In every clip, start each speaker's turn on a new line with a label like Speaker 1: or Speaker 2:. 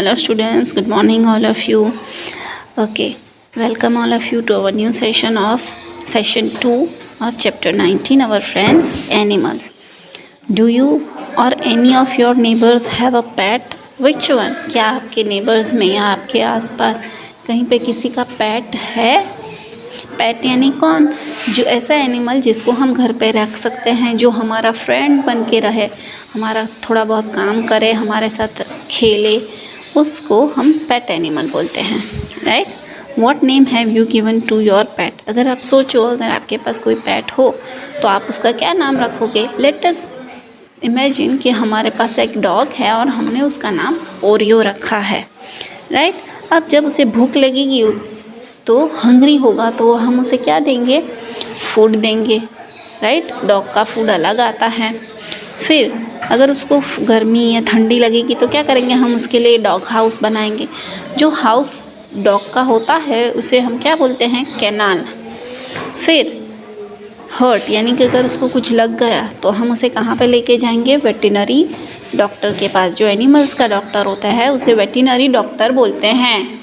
Speaker 1: Hello students, good morning all of you. Okay, welcome all of you to our new session of session 2 of chapter 19, our friends animals. Do you or any of your neighbors have a pet? Which one? क्या आपके neighbors में या आपके आसपास कहीं पे किसी का pet है? पेट यानी कौन? जो ऐसा एनिमल जिसको हम घर पे रख सकते हैं, जो हमारा फ्रेंड बन के रहे, हमारा थोड़ा बहुत काम करे, हमारे साथ खेले, उसको हम पेट एनिमल बोलते हैं, right? What name have you given to your pet? अगर आप सोचो, अगर आपके पास कोई पेट हो तो आप उसका क्या नाम रखोगे? लेट अस इमेजिन कि हमारे पास एक डॉग है और हमने उसका नाम ओरियो रखा है, राइट? अब जब उसे भूख लगेगी तो हंग्री होगा तो हम उसे क्या देंगे? फूड देंगे, राइट? डॉग का फूड अलग आता है। फिर अगर उसको गर्मी या ठंडी लगेगी तो क्या करेंगे? हम उसके लिए डॉग हाउस बनाएंगे। जो हाउस डॉग का होता है उसे हम क्या बोलते हैं? कैनाल। फिर हर्ट यानी कि अगर उसको कुछ लग गया तो हम उसे कहाँ पे लेके जाएंगे? वेटिनरी डॉक्टर के पास। जो एनिमल्स का डॉक्टर होता है उसे वेटिनरी डॉक्टर बोलते हैं।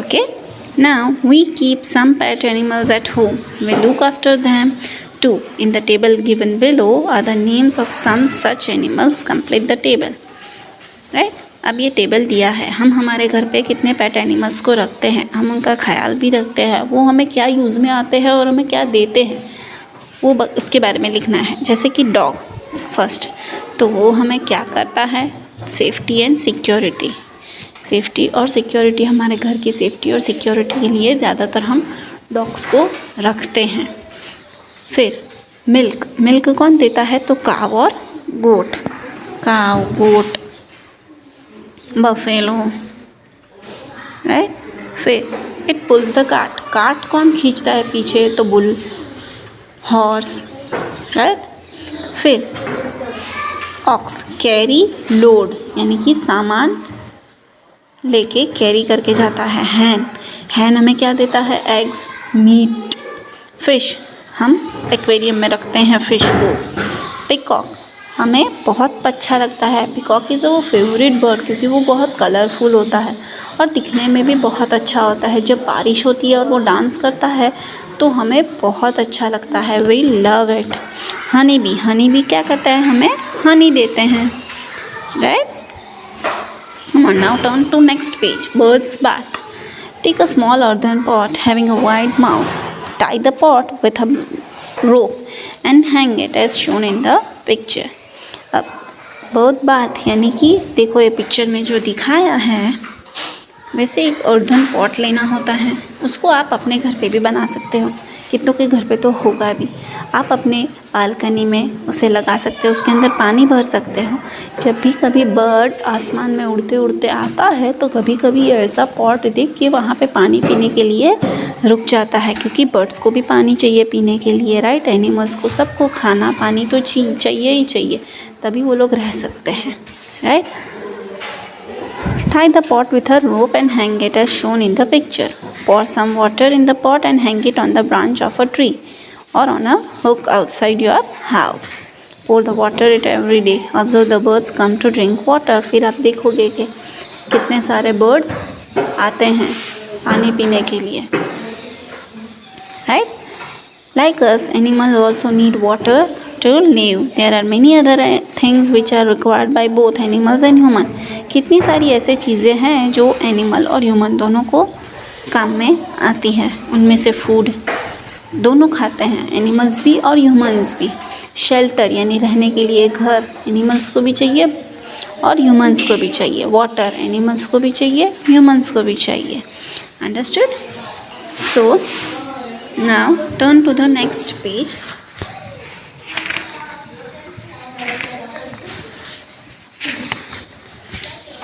Speaker 1: Okay, now we keep some pet animals at home. We look after them too. In the table given below are the names of some such animals. Complete the table. Right? अब ये table दिया है, हम हमारे घर पे कितने pet animals को रखते हैं, हम उनका ख्याल भी रखते हैं, वो हमें क्या यूज़ में आते हैं और हमें क्या देते हैं, वो उसके बारे में लिखना है। जैसे कि डॉग फर्स्ट, तो वो हमें क्या करता है? Safety and security. सेफ्टी और सिक्योरिटी, हमारे घर की सेफ्टी और सिक्योरिटी के लिए ज़्यादातर हम डॉग्स को रखते हैं। फिर मिल्क, मिल्क कौन देता है? तो काव और गोट। काव, गोट, बफेलो, राइट? फिर it pulls the cart, cart कौन खींचता है पीछे? तो बुल, हॉर्स, राइट? फिर ऑक्स, कैरी लोड यानी कि सामान लेके कैरी करके जाता है। हैन, हैन हमें क्या देता है? Eggs, meat. फिश, हम एक्वेरियम में रखते हैं फिश को। पिकॉक, हमें बहुत अच्छा लगता है। Peacock is our favourite bird क्योंकि वो बहुत कलरफुल होता है और दिखने में भी बहुत अच्छा होता है। जब बारिश होती है और वो डांस करता है तो हमें बहुत अच्छा लगता है। We love it. Honey bee, honey bee क्या करता है? हमें हनी देते हैं, right? Come on, now turn to next page. Bird's bath. Take a small earthen pot having a wide mouth. Tie the pot with a rope and hang it as shown in the picture. अब bird bath यानी कि देखो ये picture में जो दिखाया है वैसे एक अर्धन पॉट लेना होता है। उसको आप अपने घर पे भी बना सकते हो, कितनों के घर पे तो होगा भी। आप अपने बालकनी में उसे लगा सकते हो, उसके अंदर पानी भर सकते हो। जब भी कभी बर्ड आसमान में उड़ते उड़ते आता है तो कभी कभी ऐसा पॉट देख के वहाँ पे पानी पीने के लिए रुक जाता है, क्योंकि बर्ड्स को भी पानी चाहिए पीने के लिए, राइट? एनिमल्स को सबको खाना पानी तो चाहिए ही चाहिए, तभी वो लोग रह सकते हैं, right? Tie the pot with a rope and hang it as shown in the picture. Pour some water in the pot and hang it on the branch of a tree or on a hook outside your house. Pour the water it every day. Observe the birds come to drink water. फिर आप देखोगे कि कितने सारे birds आते हैं पानी पीने के लिए, right? Like us, animals also need water to live. There are many other things which are required by both animals and human. कितनी सारी ऐसे चीज़ें हैं जो एनिमल और ह्यूमन दोनों को काम में आती है। उनमें से फूड दोनों खाते हैं, एनिमल्स भी और ह्यूमंस भी। शेल्टर यानी रहने के लिए घर, एनिमल्स को भी चाहिए और ह्यूमंस को भी चाहिए। वाटर, एनिमल्स को भी चाहिए, ह्यूमंस को भी चाहिए। Understood? So now turn to the next page.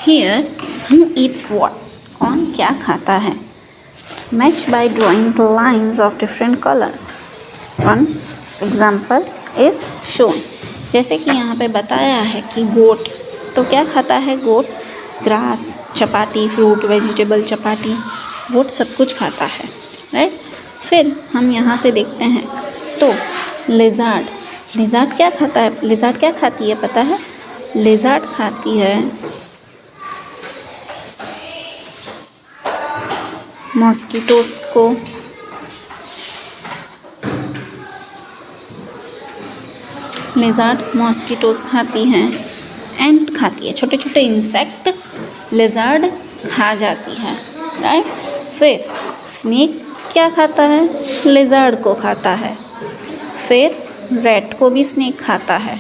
Speaker 1: Here, who eats what? कौन क्या खाता है? Match by drawing the lines of different colors. One example is shown. जैसे कि यहाँ पे बताया है कि गोट, तो क्या खाता है गोट? ग्रास, चपाती, फ्रूट, वेजिटेबल, चपाती, गोट सब कुछ खाता है, राइट? फिर हम यहाँ से देखते हैं तो लिज़ार्ड, लिज़ार्ड क्या खाता है? लिज़ार्ड क्या खाती है पता है? लिज़ार्ड खाती है मॉस्किटोस को। लिज़ार्ड मॉस्किटोस खाती हैं, एंट खाती है, छोटे छोटे इंसेक्ट लिज़ार्ड खा जाती है, राइट। फिर स्नेक क्या खाता है? लिज़ार्ड को खाता है। फिर रैट को भी स्नेक खाता है।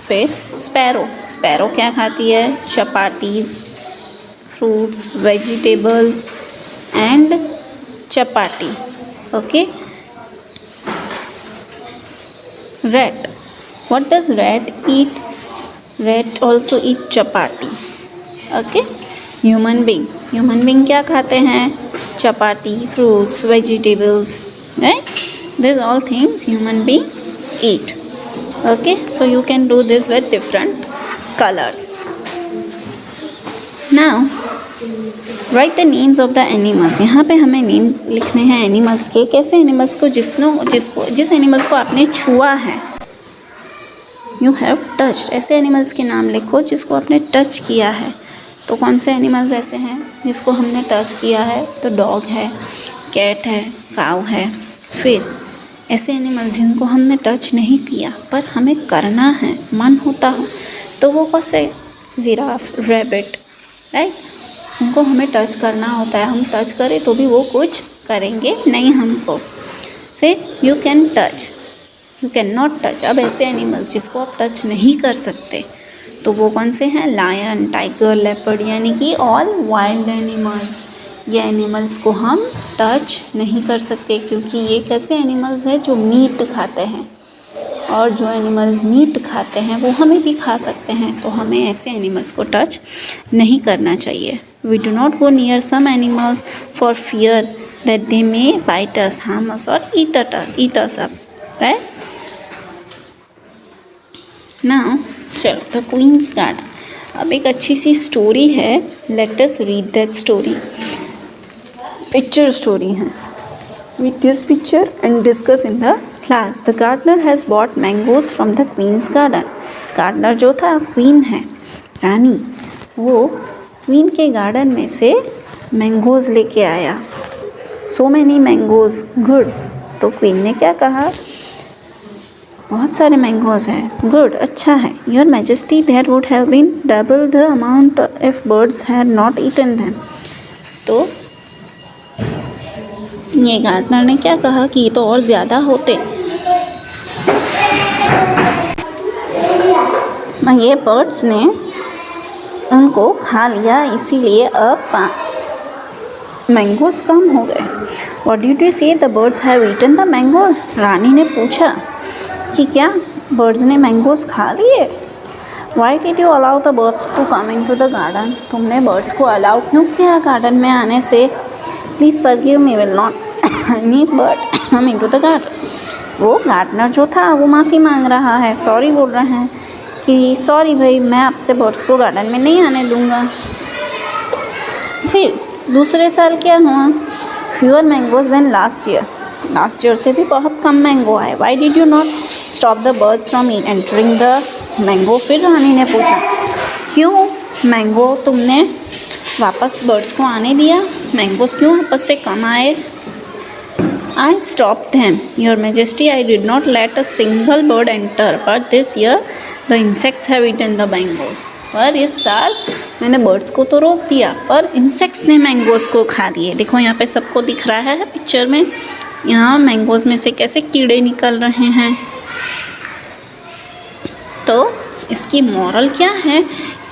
Speaker 1: फिर स्पैरो क्या खाती है? Chapatis, fruits, vegetables and chapati, okay. Rat. What does rat eat? Rat also eat chapati. Okay. Human being क्या खाते हैं? Chapati, fruits, vegetables, right? These all things human being eat. Okay. So you can do this with different colors. Now write the names of the animals. यहाँ पे हमें names लिखने हैं animals के। कैसे एनिमल्स को? जिस एनिमल्स को आपने छुआ है। यू हैव टच्ड, ऐसे एनिमल्स के नाम लिखो जिसको आपने टच किया है। तो कौन से एनिमल्स ऐसे हैं जिसको हमने टच किया है? तो डॉग है, कैट है, काऊ है। फिर ऐसे एनिमल्स जिनको हमने टच नहीं किया पर हमें करना है, मन होता हो, तो वो कौन से? Giraffe, rabbit, right. उनको हमें टच करना होता है, हम टच करें तो भी वो कुछ करेंगे नहीं हमको। फिर you can touch, you can not touch. अब ऐसे एनिमल्स जिसको आप टच नहीं कर सकते तो वो कौन से हैं? लायन, टाइगर, लेपर्ड, यानी कि ऑल वाइल्ड एनिमल्स। ये एनिमल्स को हम टच नहीं कर सकते क्योंकि ये कैसे एनिमल्स हैं जो मीट खाते हैं, और जो एनिमल्स मीट खाते हैं वो हमें भी खा सकते हैं, तो हमें ऐसे एनिमल्स को टच नहीं करना चाहिए। We do not go near some animals for fear that they may bite us, harm us or eat us up, right? Now, चलो the Queen's Garden। अब एक अच्छी सी स्टोरी है, let us read that story। Picture story है। Read this picture and discuss in the class। The gardener has bought mangoes from the Queen's Garden। Gardener जो था, queen है, रानी, वो क्वीन के गार्डन में से मैंगोज़ लेके आया। So many mangoes, good. तो क्वीन ने क्या कहा? बहुत सारे मैंगोज़ हैं, गुड, अच्छा है। Your majesty, there would have been double the amount if birds had not eaten them. तो ये गार्डनर ने क्या कहा कि ये तो और ज़्यादा होते, ये बर्ड्स ने उनको खा लिया, इसीलिए अब मैंगोज़ कम हो गए। What did you say? The birds have eaten the mango. रानी ने पूछा कि क्या बर्ड्स ने मैंगोज़ खा लिए? Why did you allow the birds to come into the garden. तुमने बर्ड्स को अलाउ क्यों किया गार्डन में आने से? Please forgive me, will not any bird come into the garden. वो गार्डनर जो था वो माफ़ी मांग रहा है, सॉरी बोल रहे हैं कि सॉरी भाई, मैं आपसे बर्ड्स को गार्डन में नहीं आने दूंगा। फिर दूसरे साल क्या हुआ? Fewer mangoes than last year. Last year से भी बहुत कम मैंगो आए। Why did you not stop the birds from entering the mango. फिर रानी ने पूछा क्यों मैंगो तुमने वापस बर्ड्स को आने दिया, मैंगोज़ क्यों वापस से कम आए? I stopped them, Your Majesty. I did not let a single bird enter, but this year the insects have eaten the mangoes. पर इस साल मैंने बर्ड्स को तो रोक दिया पर इंसेक्ट्स ने मैंगोज़ को खा लिए। देखो यहाँ पे सबको दिख रहा है पिक्चर में, यहाँ मैंगोज़ में से कैसे कीड़े निकल रहे हैं। तो इसकी मॉरल क्या है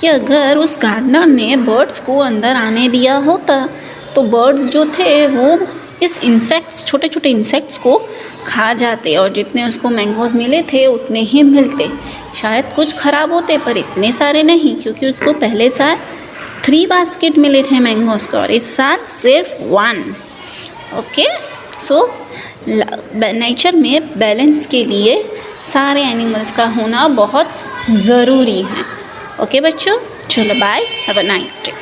Speaker 1: कि अगर उस गार्डनर ने बर्ड्स को अंदर आने दिया होता तो बर्ड्स जो थे वो इस इंसेक्ट्स, छोटे छोटे इंसेक्ट्स को खा जाते और जितने उसको मैंगोज़ मिले थे उतने ही मिलते। शायद कुछ ख़राब होते पर इतने सारे नहीं, क्योंकि उसको पहले साल 3 बास्केट मिले थे मैंगोज़ का और इस साल सिर्फ 1। ओके, सो नेचर में बैलेंस के लिए सारे एनिमल्स का होना बहुत ज़रूरी है। ओके बच्चों, चलो bye, have a nice day.